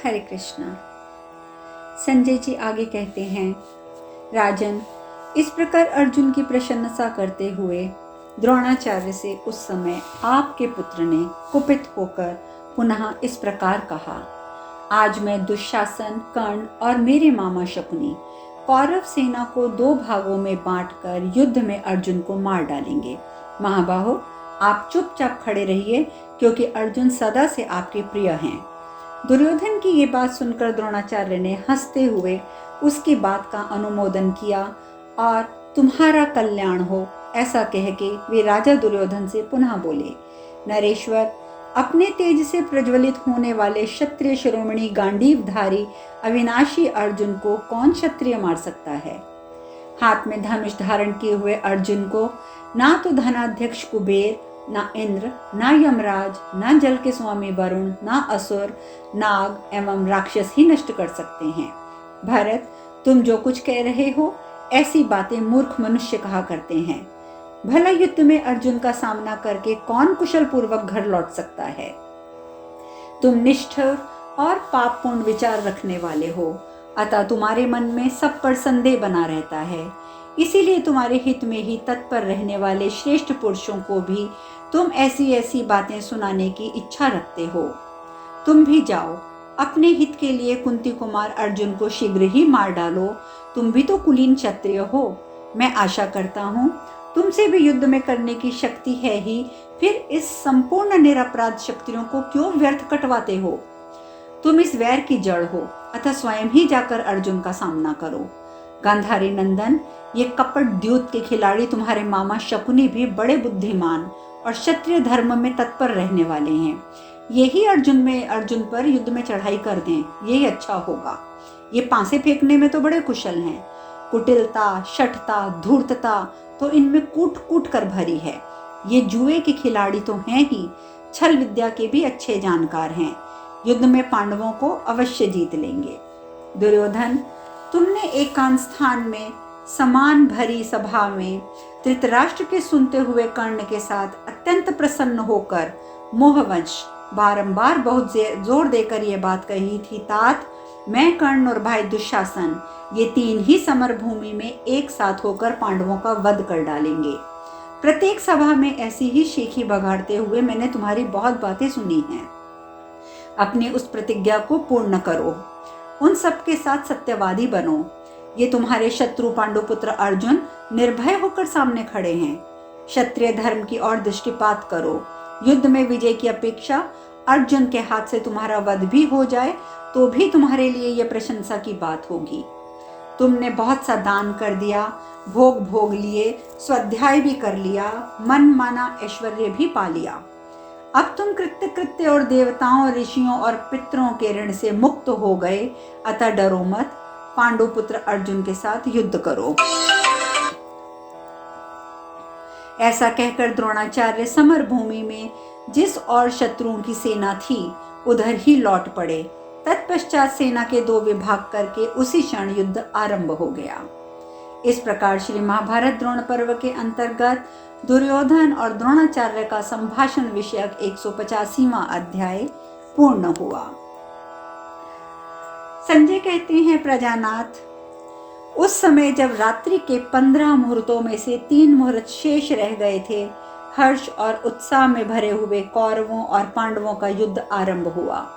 हरे कृष्णा। संजय जी आगे कहते हैं, राजन, इस प्रकार अर्जुन की प्रशंसा करते हुए द्रोणाचार्य से उस समय आपके पुत्र ने कुपित होकर पुनः इस प्रकार कहा, आज मैं दुशासन, कर्ण और मेरे मामा शकुनी कौरव सेना को 2 भागों में बांटकर युद्ध में अर्जुन को मार डालेंगे। महाबाहो, आप चुपचाप खड़े रहिए, क्योंकि अर्जुन सदा से आपके प्रिय हैं। दुर्योधन की ये बात सुनकर द्रोणाचार्य ने हंसते हुए उसकी बात का अनुमोदन किया और तुम्हारा कल्याण हो ऐसा कह के वे राजा दुर्योधन से पुनः बोले, नरेश्वर, अपने तेज से प्रज्वलित होने वाले क्षत्रिय शिरोमणि गांडीवधारी अविनाशी अर्जुन को कौन क्षत्रिय मार सकता है? हाथ में धनुष धारण किए हुए अर्जुन को ना तो धनाध्यक्ष कुबेर, ना इंद्र, ना यमराज, ना जल के स्वामी वरुण, ना असुर, नाग एवं राक्षस ही नष्ट कर सकते हैं। भरत, तुम जो कुछ कह रहे हो ऐसी बातें मूर्ख मनुष्य कहा करते हैं। भला युद्ध में अर्जुन का सामना करके कौन कुशल पूर्वक घर लौट सकता है? तुम निष्ठुर और पापपूर्ण विचार रखने वाले हो, अतः तुम्हारे मन में सब पर संदेह बना रहता है। इसीलिए तुम्हारे हित में ही तत्पर रहने वाले श्रेष्ठ पुरुषों को भी तुम ऐसी ऐसी बातें सुनाने की इच्छा रखते हो। तुम भी जाओ, अपने हित के लिए कुंती कुमार अर्जुन को शीघ्र ही मार डालो। तुम भी तो कुलीन क्षत्रिय हो। मैं आशा करता हूँ तुमसे भी युद्ध में करने की शक्ति है ही, फिर इस संपूर्ण निरपराध क्षत्रियों को क्यों व्यर्थ कटवाते हो? तुम इस वैर की जड़ हो, अतः स्वयं ही जाकर अर्जुन का सामना करो। गांधारी नंदन, ये कपट द्यूत के खिलाड़ी तुम्हारे मामा शकुनी भी बड़े बुद्धिमान और क्षत्रिय धर्म में तत्पर रहने वाले हैं। यही अर्जुन पर युद्ध में चढ़ाई कर दें, यही अच्छा होगा। ये पांसे फेंकने में तो बड़े कुशल हैं। कुटिलता, शठता, धूर्तता तो इनमें कूट कूट कर भरी है। ये जुए के खिलाड़ी तो हैं ही, छल विद्या के भी अच्छे जानकार हैं। युद्ध में पांडवों को अवश्य जीत लेंगे। दुर्योधन, तुमने एकांत स्थान में समान भरी सभा में धृतराष्ट्र के सुनते हुए कर्ण के साथ अत्यंत प्रसन्न होकर मोहवश बारंबार बहुत जोर देकर यह बात कही थी, तात, मैं, कर्ण और भाई दुशासन ये 3 ही समर भूमि में एक साथ होकर पांडवों का वध कर डालेंगे। प्रत्येक सभा में ऐसी ही शीखी बघाड़ते हुए मैंने तुम्हारी बहुत बातें सुनी हैं। अपनी उस प्रतिज्ञा को पूर्ण करो, उन सबके साथ सत्यवादी बनो। ये तुम्हारे शत्रु पांडुपुत्र अर्जुन निर्भय होकर सामने खड़े हैं। क्षत्रिय धर्म की ओर दृष्टिपात करो। युद्ध में विजय की अपेक्षा अर्जुन के हाथ से तुम्हारा वध भी हो जाए तो भी तुम्हारे लिए यह प्रशंसा की बात होगी। तुमने बहुत सा दान कर दिया, भोग लिए, स्वाध्याय भी कर लिया, मन माना ऐश्वर्य भी पा लिया। अब तुम कृत्य और देवताओं, ऋषियों और पितरों के ऋण से मुक्त हो गए, अतः डरो मत। पांडुपुत्र अर्जुन के साथ युद्ध करो। ऐसा कहकर द्रोणाचार्य समर भूमि में जिस और शत्रुओं की सेना थी उधर ही लौट पड़े। तत्पश्चात सेना के 2 विभाग करके उसी क्षण युद्ध आरंभ हो गया। इस प्रकार श्री महाभारत द्रोण पर्व के अंतर्गत दुर्योधन और द्रोणाचार्य का संभाषण विषयक 185वां अध्याय पूर्ण हुआ। संजय कहते हैं, प्रजानाथ, उस समय जब रात्रि के 15 मुहूर्तों में से 3 मुहूर्त शेष रह गए थे, हर्ष और उत्साह में भरे हुए कौरवों और पांडवों का युद्ध आरंभ हुआ।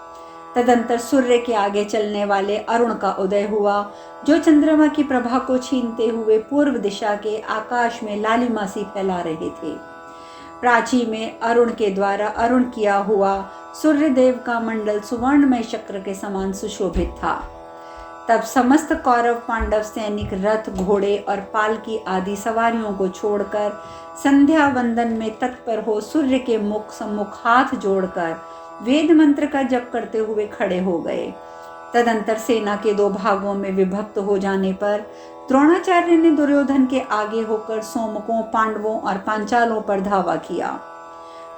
तदंतर सूर्य के आगे चलने वाले अरुण का उदय हुआ, जो चंद्रमा की प्रभा को छीनते हुए पूर्व दिशा के आकाश में लालिमा सी फैला रहे थे। प्राची में अरुण के द्वारा अरुण किया हुआ सूर्यदेव का मंडल सुवर्णमय चक्र के समान सुशोभित था। तब समस्त कौरव पांडव सैनिक रथ, घोड़े और पालकी आदि सवारियों को छोड़कर संध्या वंदन में तत्पर हो सूर्य के मुख सम्मुख हाथ जोड़कर वेद मंत्र का जप करते हुए खड़े हो गए। तदंतर सेना के 2 भागों में विभक्त हो जाने पर द्रोणाचार्य ने दुर्योधन के आगे होकर सोमकों, पांडवों और पांचालों पर धावा किया।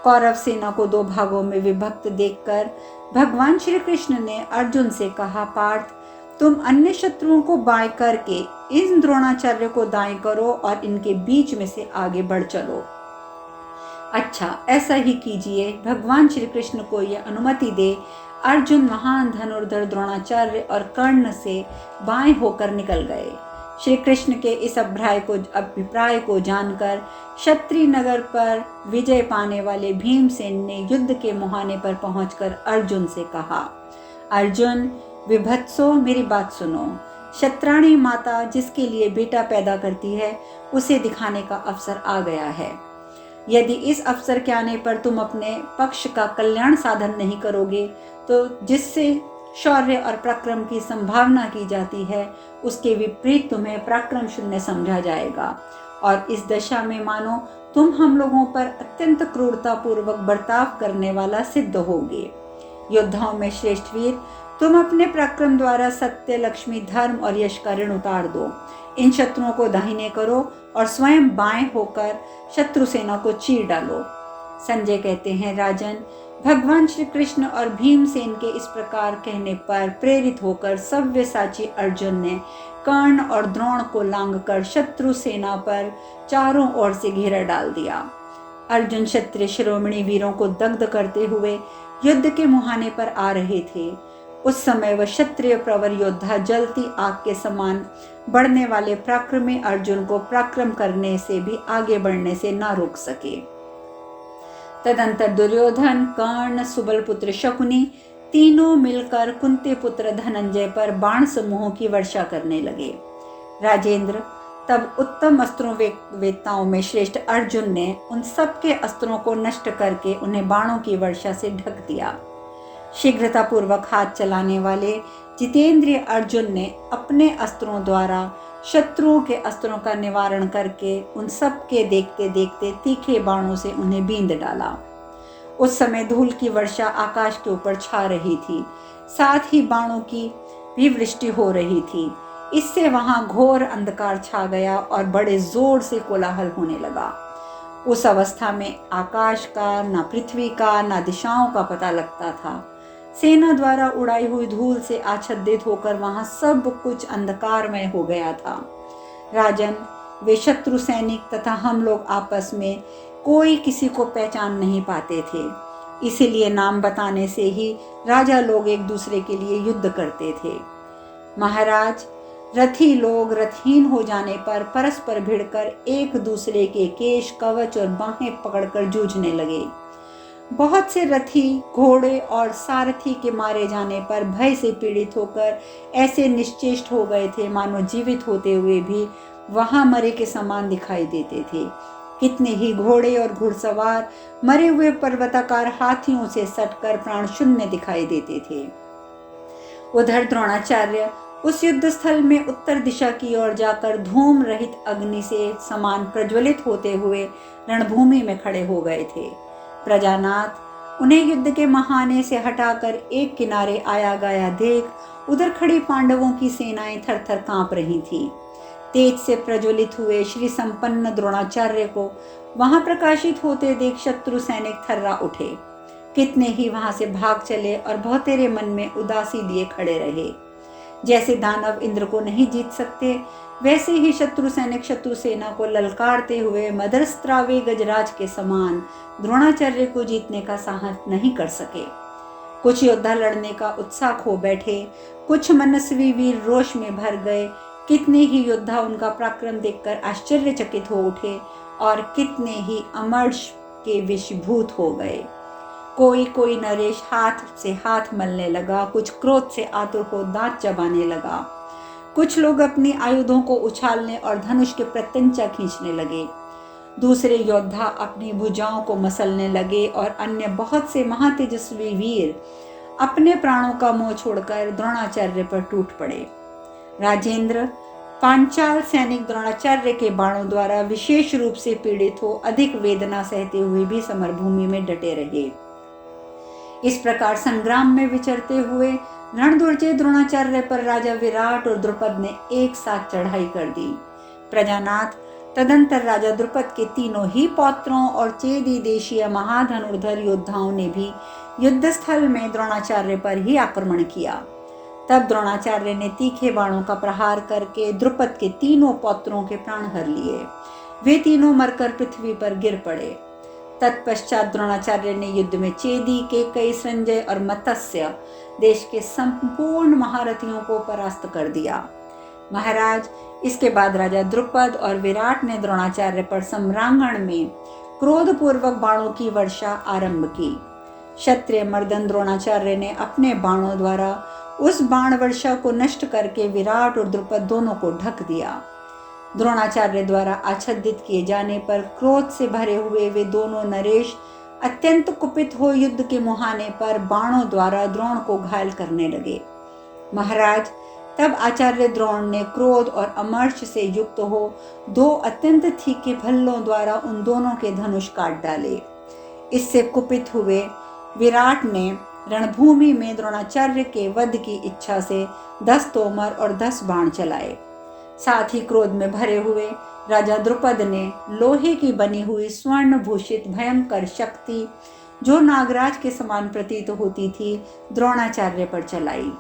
कौरव सेना को 2 भागों में विभक्त देखकर भगवान श्री कृष्ण ने अर्जुन से कहा, पार्थ, तुम अन्य शत्रुओं को बाएं करके इन द्रोणाचार्य को दाएं करो और इनके बीच में से आगे बढ़ चलो। अच्छा, ऐसा ही कीजिए। भगवान श्री कृष्ण को यह अनुमति दे अर्जुन महान धनुर्धर द्रोणाचार्य और कर्ण से बाएं होकर निकल गए। श्री कृष्ण के इस अभिप्राय को जानकर क्षत्रिय नगर पर विजय पाने वाले भीमसेन ने युद्ध के मुहाने पर पहुंचकर अर्जुन से कहा, अर्जुन विभत्सो, मेरी बात सुनो। क्षत्राणी माता जिसके लिए बेटा पैदा करती है, उसे दिखाने का अवसर आ गया है। यदि इस अवसर के आने पर तुम अपने पक्ष का कल्याण साधन नहीं करोगे, तो जिससे शौर्य और पराक्रम की संभावना की जाती है, उसके विपरीत तुम्हें पराक्रम शून्य समझा जाएगा और इस दशा में मानो तुम हम लोगों पर अत्यंत क्रूरता पूर्वक बर्ताव करने वाला सिद्ध होगे। योद्धाओं में श्रेष्ठ वीर, तुम अपने पराक्रम द्वारा सत्य, लक्ष्मी, धर्म और यश का ऋण उतार दो। इन शत्रुओं को दाहिने करो और स्वयं बाएं होकर शत्रु सेना को चीर डालो। संजय कहते हैं, राजन, भगवान श्री कृष्ण और भीमसेन के इस प्रकार कहने पर प्रेरित होकर सव्यसाची अर्जुन ने कर्ण और द्रोण को लांघकर शत्रु सेना पर चारों ओर से घेरा डाल दिया। अर्जुन क्षत्रिय शिरोमणि वीरों को दग्ध करते हुए युद्ध के मुहाने पर आ रहे थे। उस समय वह क्षत्रिय प्रवर योद्धा जलती आग के समान बढ़ने वाले पराक्रमी अर्जुन को पराक्रम करने से भी आगे बढ़ने से ना रोक सके। तदंतर दुर्योधन, कर्ण, सुबल पुत्र शकुनी तीनों मिलकर कुंती पुत्र धनंजय पर बाण समूहों की वर्षा करने लगे। राजेंद्र, तब उत्तम अस्त्रों वेत्ताओं में श्रेष्ठ अर्जुन ने उन सबके अस्त्रों को नष्ट करके उन्हें बाणों की वर्षा से ढक दिया। शीघ्रतापूर्वक हाथ चलाने वाले जितेंद्रिय अर्जुन ने अपने अस्त्रों द्वारा शत्रुओं के अस्त्रों का निवारण करके उन सब के देखते देखते तीखे बाणों से उन्हें बींध डाला। उस समय धूल की वर्षा आकाश के ऊपर छा रही थी, साथ ही बाणों की भी वृष्टि हो रही थी। इससे वहां घोर अंधकार छा गया और बड़े जोर से कोलाहल होने लगा। उस अवस्था में आकाश का, ना पृथ्वी का, ना दिशाओं का पता लगता था। सेना द्वारा उड़ाई हुई धूल से आच्छादित होकर वहां सब कुछ अंधकारमय हो गया था। राजन, वे शत्रु सैनिक तथा हम लोग आपस में कोई किसी को पहचान नहीं पाते थे। इसीलिए नाम बताने से ही राजा लोग एक दूसरे के लिए युद्ध करते थे। महाराज, रथी लोग रथहीन हो जाने पर परस्पर भिड़कर एक दूसरे के केश, कवच और बाहें पकड़कर जूझने लगे। बहुत से रथी, घोड़े और सारथी के मारे जाने पर भय से पीड़ित होकर ऐसे निश्चेष्ट हो गए थे मानो जीवित होते हुए भी वहां मरे के समान दिखाई देते थे। कितने ही घोड़े और घुड़सवार मरे हुए पर्वताकार हाथियों से सटकर प्राण शून्य दिखाई देते थे। उधर द्रोणाचार्य उस युद्ध स्थल में उत्तर दिशा की ओर जाकर धूम रहित अग्नि से समान प्रज्वलित होते हुए रणभूमि में खड़े हो गए थे। प्रजानाथ उन्हें युद्ध के महाने से हटाकर एक किनारे आया गया देख उधर खड़ी पांडवों की सेनाएं थर-थर कांप रही थी। तेज से प्रज्वलित हुए श्री संपन्न द्रोणाचार्य को वहां प्रकाशित होते देख शत्रु सैनिक थर्रा उठे। कितने ही वहां से भाग चले और बहुतेरे मन में उदासी लिए खड़े रहे। जैसे दानव इंद्र को नहीं जीत सकते, वैसे ही शत्रु सैनिक शत्रु सेना को ललकारते हुए मदरस्त्रावे गजराज के समान द्रोणाचार्य को जीतने का साहस नहीं कर सके। कुछ योद्धा लड़ने का उत्साह खो बैठे, कुछ मनस्वी वीर रोष में भर गए। कितने ही योद्धा उनका पराक्रम देखकर आश्चर्यचकित हो उठे और कितने ही अमर्ष के विषभूत हो गए। कोई कोई नरेश हाथ से हाथ मलने लगा, कुछ क्रोध से आतुर हो दांत चबाने लगा। कुछ लोग अपनी आयुधों को उछालने और धनुष के प्रत्यंचा खींचने लगे। दूसरे योद्धा अपनी भुजाओं को मसलने लगे और अन्य बहुत से महातेजस्वी वीर अपने प्राणों का मोह छोड़कर द्रोणाचार्य पर टूट पड़े। राजेंद्र, पांचाल सैनिक द्रोणाचार्य के बाणों द्वारा विशेष रूप से पीड़ित हो अधिक वेदना सहते हुए भी समरभूमि में डटे रहे। इस प्रकार संग्राम में विचरते हुए रणदुर्जय द्रोणाचार्य पर राजा विराट और द्रुपद ने एक साथ चढ़ाई कर दी। प्रजानाथ, तदंतर राजा द्रुपद के तीनों ही पौत्रों और चेदी देशीय महाधनुर्धर योद्धाओं ने भी युद्ध स्थल में द्रोणाचार्य पर ही आक्रमण किया। तब द्रोणाचार्य ने तीखे बाणों का प्रहार करके द्रुपद के तीनों पौत्रों के प्राण हर लिए। वे तीनों मरकर पृथ्वी पर गिर पड़े। तत्पश्चात द्रोणाचार्य ने युद्ध में चेदी, केकई, संजय और मत्स्य देश के संपूर्ण महारथियों को परास्त कर दिया। महाराज, इसके बाद राजा द्रुपद और विराट ने द्रोणाचार्य पर सम्रांगण में क्रोधपूर्वक बाणों की वर्षा आरंभ की। क्षत्रिय मर्दन द्रोणाचार्य ने अपने बाणों द्वारा उस बाण वर्षा को नष्ट करके विराट और द्रुपद दोनों को ढक दिया। द्रोणाचार्य द्वारा आच्छादित किए जाने पर क्रोध से भरे हुए वे दोनों नरेश अत्यंत कुपित हो युद्ध के मुहाने पर बाणों द्वारा द्रोण को घायल करने लगे। महाराज, तब आचार्य द्रोण ने क्रोध और अमर्ष से युक्त हो 2 अत्यंत तीखे भल्लों द्वारा उन दोनों के धनुष काट डाले। इससे कुपित हुए विराट ने रणभूमि में द्रोणाचार्य के वध की इच्छा से 10 तोमर और 10 बाण चलाए। साथ ही क्रोध में भरे हुए राजा द्रुपद ने लोहे की बनी हुई स्वर्ण भूषित भयंकर शक्ति, जो नागराज के समान प्रतीत होती थी, द्रोणाचार्य पर चलाई।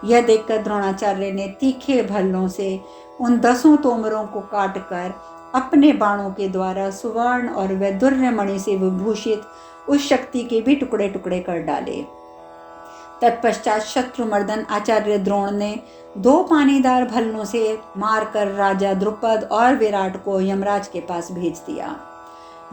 यह देखकर द्रोणाचार्य ने तीखे भल्लों से उन 10 तोमरों को काटकर अपने बाणों के द्वारा सुवर्ण और वैदुर्य मणि से विभूषित उस शक्ति के भी टुकड़े टुकड़े कर डाले। तत्पश्चात शत्रुमर्दन आचार्य द्रोण ने 2 पानीदार भल्लों से मारकर राजा द्रुपद और विराट को यमराज के पास भेज दिया।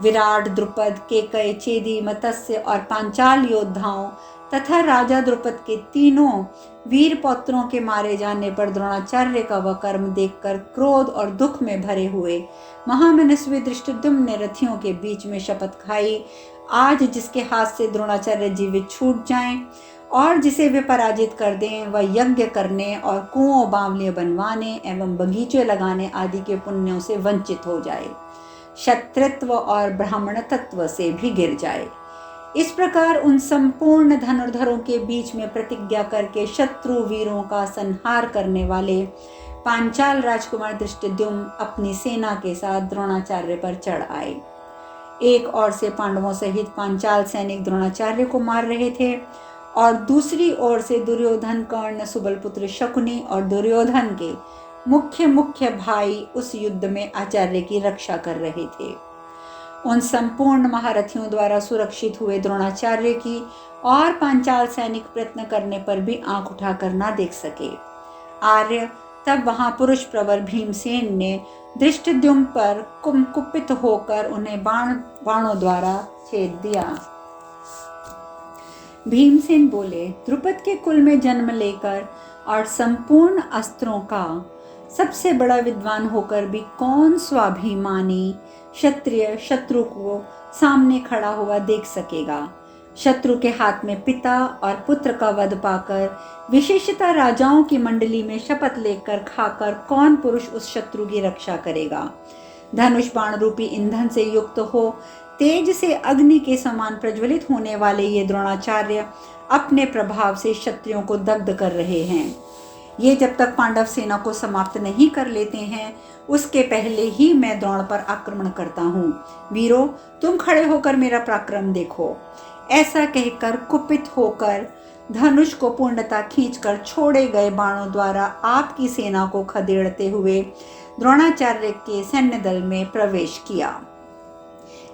विराट, द्रुपद, केकय, चेदी, मत्स्य और पांचाल योद्धाओं तथा राजा द्रुपद के 3 वीर पौत्रों के मारे जाने पर द्रोणाचार्य का वह कर्म देखकर क्रोध और दुख में भरे हुए महामनस्वी धृष्टद्युम्न ने रथियों के बीच में शपथ खाई, आज जिसके हाथ से द्रोणाचार्य जीवित छूट जाएं और जिसे वे पराजित कर दें, वह यज्ञ करने और कुओं बावलियां बनवाने एवं बगीचे लगाने आदि के पुण्यों से वंचित हो जाए, क्षत्रित्व और ब्राह्मण तत्व से भी गिर जाए। इस प्रकार उन संपूर्ण धनुर्धरों के बीच में प्रतिज्ञा करके शत्रु वीरों का संहार करने वाले पांचाल राजकुमार धृष्टद्युम्न अपनी सेना के साथ द्रोणाचार्य पर चढ़ आए। एक ओर से पांडवों सहित पांचाल सैनिक द्रोणाचार्य को मार रहे थे और दूसरी ओर से दुर्योधन, कर्ण, सुबलपुत्र शकुनी और दुर्योधन के मुख्य भाई उस युद्ध में आचार्य की रक्षा कर रहे थे। उन संपूर्ण महारथियों द्वारा सुरक्षित हुए द्रोणाचार्य की और पांचाल सैनिक प्रयत्न करने पर भी आंख उठाकर ना देख सके। आर्य, तब वहां पुरुष प्रवर भीमसेन ने धृष्टद्युम्न पर कुपित होकर उन्हें बाणों द्वारा छेद दिया। भीमसेन बोले, द्रुपद के कुल में जन्म लेकर और संपूर्ण अस्त्रों का सबसे बड़ा विद्वान होकर भी कौन स्वाभिमानी क्षत्रिय शत्रु को सामने खड़ा हुआ देख सकेगा। शत्रु के हाथ में पिता और पुत्र का वध पाकर, विशेषतः राजाओं की मंडली में शपथ लेकर खाकर कौन पुरुष उस शत्रु की रक्षा करेगा। धनुष बाण रूपी ईंधन से युक्त हो तेज से अग्नि के समान प्रज्वलित होने वाले ये द्रोणाचार्य अपने प्रभाव से क्षत्रियों को दग्ध कर रहे हैं। ये जब तक पांडव सेना को समाप्त नहीं कर लेते हैं, उसके पहले ही मैं द्रोण पर आक्रमण करता हूँ। वीरों, तुम खड़े होकर मेरा पराक्रम देखो। ऐसा कहकर कुपित होकर धनुष को पूर्णतः खींचकर छोड़े गए बाणों द्वारा आपकी सेना को खदेड़ते हुए द्रोणाचार्य के सैन्य दल में प्रवेश किया।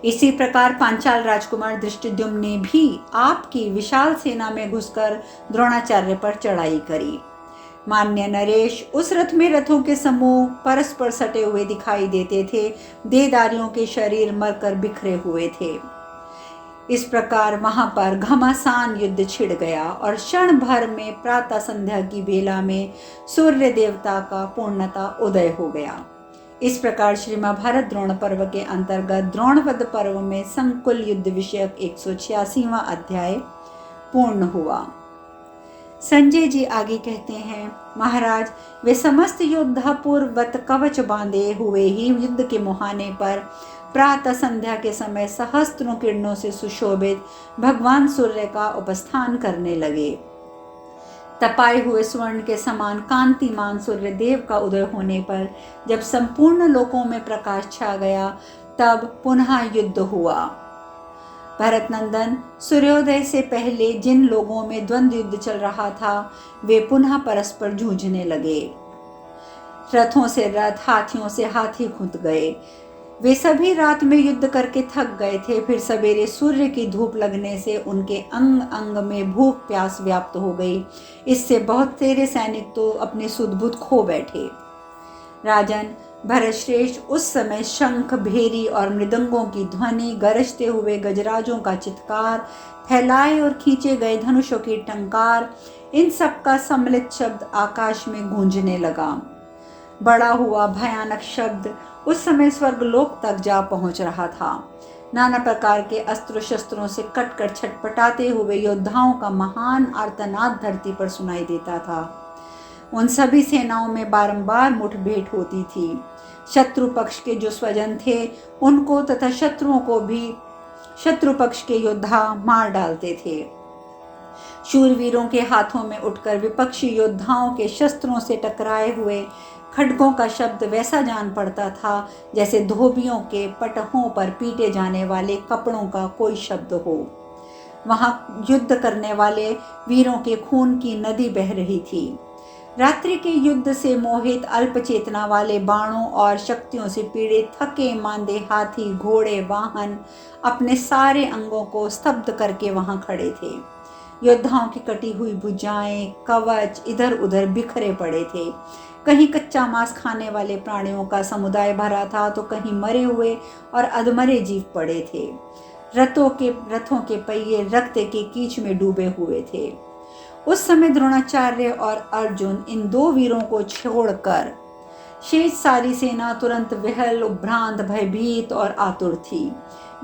इसी प्रकार पांचाल राजकुमार धृष्टद्युम्न ने भी आपकी विशाल सेना में घुसकर द्रोणाचार्य पर चढ़ाई करी। मान्य नरेश, उस रथ में रथों के समूह परस्पर सटे हुए दिखाई देते थे। देदारियों के शरीर मरकर बिखरे हुए थे। इस प्रकार वहां पर घमासान युद्ध छिड़ गया और क्षण भर में प्रातः संध्या की बेला में सूर्य देवता का पूर्णता उदय हो गया। इस प्रकार श्री महाभारत द्रोण पर्व के अंतर्गत द्रोणवध पर्व में संकुल युद्ध विषयक 186वां अध्याय पूर्ण हुआ। संजय जी आगे कहते हैं, महाराज, वे समस्त योद्धा पूर्ववत कवच बांधे हुए ही युद्ध के मुहाने पर प्रातः संध्या के समय सहस्त्रों किरणों से सुशोभित भगवान सूर्य का उपस्थान करने लगे। तपाए हुए स्वर्ण के समान कांतिमान सूर्य देव का उदय होने पर जब संपूर्ण लोकों में प्रकाश छा गया, तब पुनः युद्ध हुआ। भरत नंदन, सूर्योदय से पहले जिन लोगों में द्वंद्व युद्ध चल रहा था, वे पुनः परस्पर जूझने लगे। रथों से रथ, हाथियों से हाथी खुद गए। वे सभी रात में युद्ध करके थक गए थे। फिर सवेरे सूर्य की धूप लगने से उनके अंग अंग में भूख प्यास व्याप्त हो गई। इससे बहुत सारे सैनिक तो अपने सुध-बुध खो बैठे। राजन भरतश्रेष्ठ उस समय शंख, भेरी और मृदंगों की ध्वनि, गरजते हुए गजराजों का चित्कार, फैलाए और खींचे गए धनुषों की टंकार, इन सब का सम्मिलित शब्द आकाश में गूंजने लगा। बड़ा हुआ भयानक शब्द उस समय स्वर्गलोक तक जा पहुंच रहा था। नाना प्रकार के अस्त्र शस्त्रों से कटकर छटपटाते हुए योद्धाओं का महान आर्तनाद धरती पर सुनाई देता था। उन सभी सेनाओं में बारंबार मुठभेड़ होती थी। शत्रु पक्ष के जो स्वजन थे उनको तथा शत्रुओं को भी शत्रु पक्ष के योद्धा मार डालते थे। शूरवीरों के हाथों में उठकर विपक्षी योद्धाओं के शस्त्रों से टकराए हुए खड्गों का शब्द वैसा जान पड़ता था जैसे धोबियों के पटहों पर पीटे जाने वाले कपड़ों का कोई शब्द हो। वहां युद्ध करने वाले वीरों के खून की नदी बह रही थी। रात्रि के युद्ध से मोहित, अल्प चेतना वाले, बाणों और शक्तियों से पीड़ित, थके मांदे हाथी, घोड़े, वाहन अपने सारे अंगों को स्तब्ध करके वहां खड़े थे। योद्धाओं की कटी हुई भुजाएं, कवच इधर उधर बिखरे पड़े थे। कहीं कच्चा मांस खाने वाले प्राणियों का समुदाय भरा था तो कहीं मरे हुए और अधमरे जीव पड़े थे। रथों के पहिए रक्त के कीच में डूबे हुए थे। उस समय द्रोणाचार्य और अर्जुन इन दो वीरों को छोड़कर शेष सारी सेना तुरंत विहल, उद्भ्रांत, भयभीत और आतुर थी।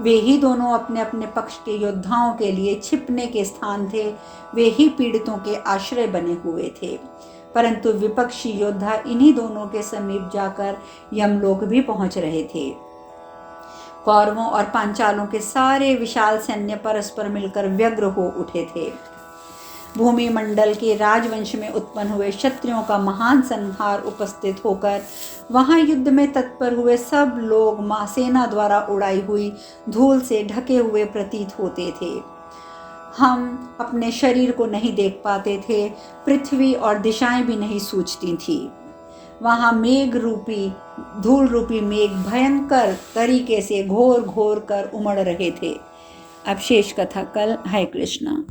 वे ही दोनों अपने अपने पक्ष के योद्धाओं के लिए छिपने के स्थान थे। वे ही पीड़ितों के आश्रय बने हुए थे। परंतु विपक्षी योद्धा इन्हीं दोनों के समीप जाकर यमलोक भी पहुंच रहे थे। कौरवों और पांचालों के सारे विशाल सैन्य परस्पर मिलकर व्यग्र हो उठे थे। भूमि मंडल के राजवंश में उत्पन्न हुए क्षत्रियों का महान संहार उपस्थित होकर वहां युद्ध में तत्पर हुए सब लोग सेना द्वारा उड़ाई हुई धूल से ढके हुए प्रतीत होते थे। हम अपने शरीर को नहीं देख पाते थे। पृथ्वी और दिशाएं भी नहीं सूझती थी। वहां मेघ रूपी, धूल रूपी मेघ भयंकर तरीके से घोर घोर कर उमड़ रहे थे। अब शेष कथा कल। हरे कृष्णा।